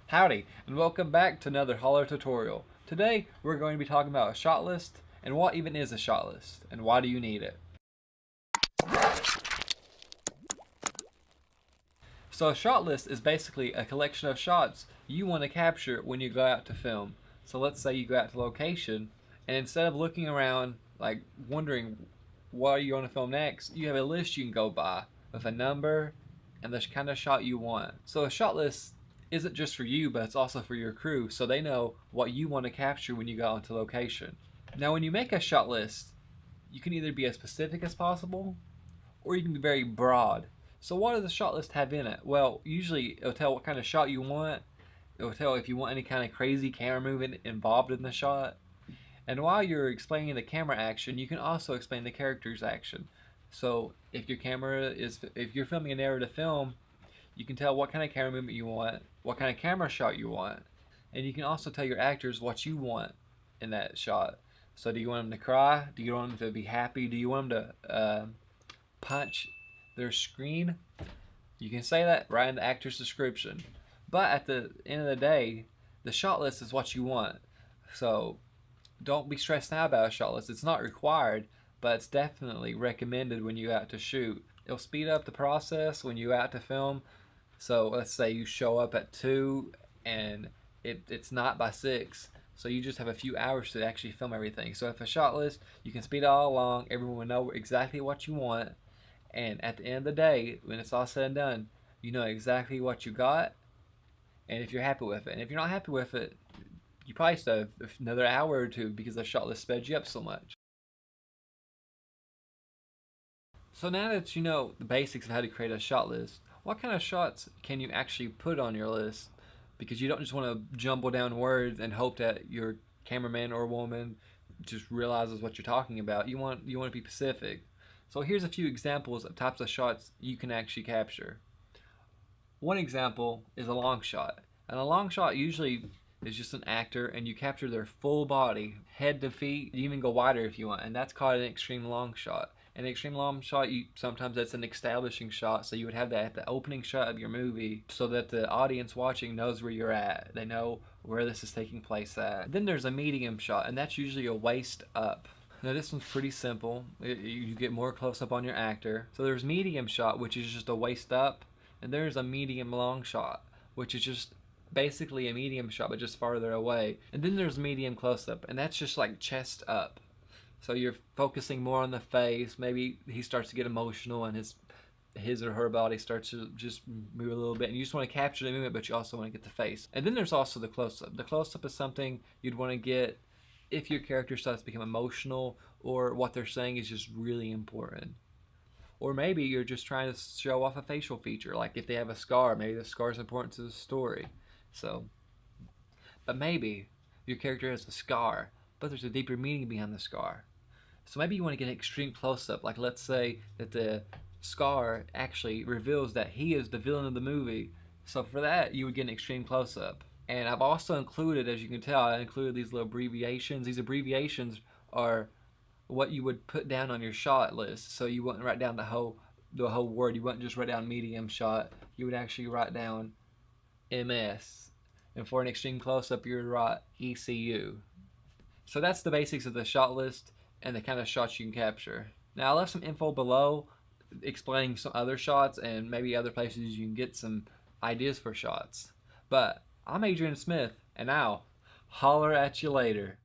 Howdy, and welcome back to another Holler tutorial. Today, we're going to be talking about a shot list, and what even is a shot list, and why do you need it. So a shot list is basically a collection of shots you want to capture when you go out to film. So let's say you go out to location, and instead of looking around, like wondering what you want to film next, you have a list you can go by with a number and the kind of shot you want. So a shot list isn't just for you, but it's also for your crew, so they know what you want to capture when you go out to location. Now when you make a shot list, you can either be as specific as possible, or you can be very broad. So what does the shot list have in it? Well, usually it'll tell what kind of shot you want. It'll tell if you want any kind of crazy camera movement involved in the shot. And while you're explaining the camera action, you can also explain the character's action. So if you're filming a narrative film, you can tell what kind of camera movement you want, what kind of camera shot you want, and you can also tell your actors what you want in that shot. So do you want them to cry? Do you want them to be happy? Do you want them to punch their screen? You can say that right in the actor's description. But at the end of the day, the shot list is what you want. So don't be stressed out about a shot list. It's not required, but it's definitely recommended when you go out to shoot. It'll speed up the process when you go out to film. So let's say you show up at 2 and it's not by 6. So you just have a few hours to actually film everything. So if a shot list, you can speed it all along. Everyone will know exactly what you want. And at the end of the day, when it's all said and done, you know exactly what you got. And if you're happy with it. And if you're not happy with it, you probably still have another hour or two because the shot list sped you up so much. So now that you know the basics of how to create a shot list, what kind of shots can you actually put on your list? Because you don't just want to jumble down words and hope that your cameraman or woman just realizes what you're talking about. You want to be specific. So here's a few examples of types of shots you can actually capture. One example is a long shot. And a long shot usually is just an actor and you capture their full body, head to feet. You even go wider if you want, and that's called an extreme long shot. An extreme long shot, sometimes that's an establishing shot, so you would have that at the opening shot of your movie so that the audience watching knows where you're at. They know where this is taking place at. Then there's a medium shot, and that's usually a waist up. Now this one's pretty simple. You get more close up on your actor. So there's medium shot, which is just a waist up, and there's a medium long shot, which is just basically a medium shot but just farther away. And then there's medium close up, and that's just like chest up. So you're focusing more on the face. Maybe he starts to get emotional and his or her body starts to just move a little bit, and you just want to capture the movement, but you also want to get the face. And then there's also the close-up. The close-up is something you'd want to get if your character starts to become emotional or what they're saying is just really important. Or maybe you're just trying to show off a facial feature, like if they have a scar, maybe the scar is important to the story. But maybe your character has a scar, but there's a deeper meaning behind the scar. So maybe you want to get an extreme close-up, like let's say that the scar actually reveals that he is the villain of the movie. So for that, you would get an extreme close-up. And I've also included, as you can tell, I included these little abbreviations. These abbreviations are what you would put down on your shot list. So you wouldn't write down the whole word. You wouldn't just write down medium shot. You would actually write down MS. And for an extreme close-up, you would write ECU. So that's the basics of the shot list and the kind of shots you can capture. Now I left some info below explaining some other shots and maybe other places you can get some ideas for shots. But I'm Adrian Smith, and I'll holler at you later.